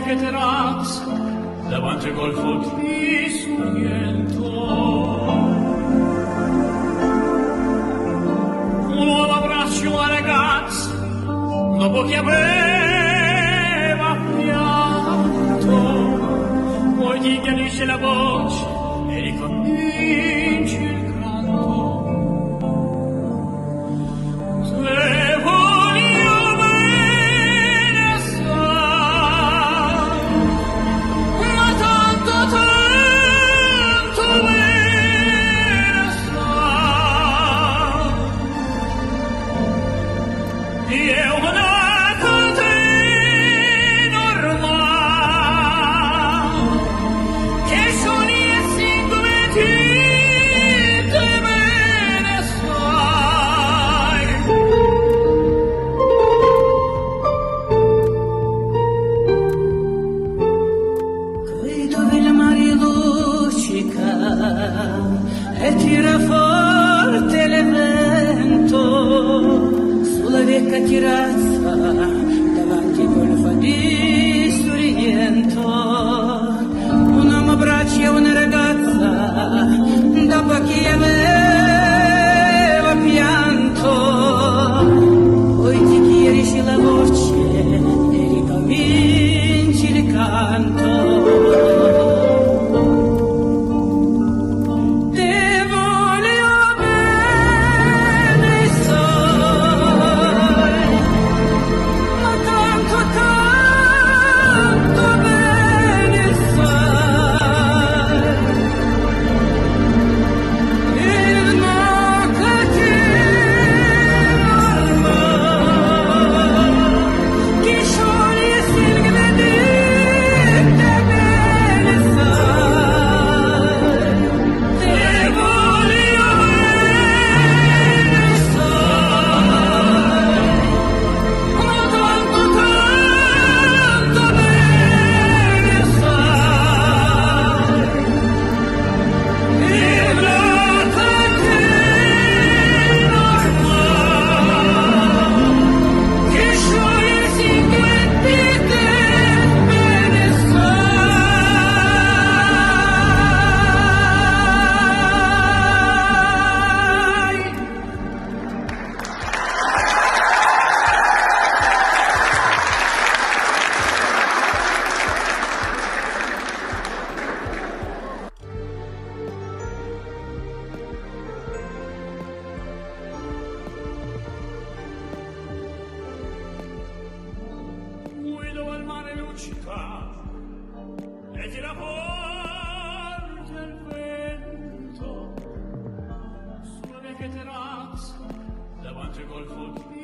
ČGTRK davanti col fuochi suoniento. Un nuovo abbraccio alla ragazza dopo che aveva pianto, poi ti chiarisce la voce e ricominci il canto. Se voglio bene sai, ma tanto bene sai, io nato te normale, che sono i singoli te bene sai. Qui dove il mare luccica e tira forte il vento, sulla vecchia terrazza davanti col di Sorrento, un uomo abbraccia una ragazza dopo che aveva pianto, poi ti chiarisci la voce e ricominci il canto. Te voglio bene sai, ma tanto bene sai, il Makka che scioglie il ingrediente bene sai, te voglio bene sai, ma tanto bene sai, il Makka che scioglie il ingrediente bene sai. Guido al mare luccica e tira forte il vento, sulla vecchia terrazza davanti col fuochi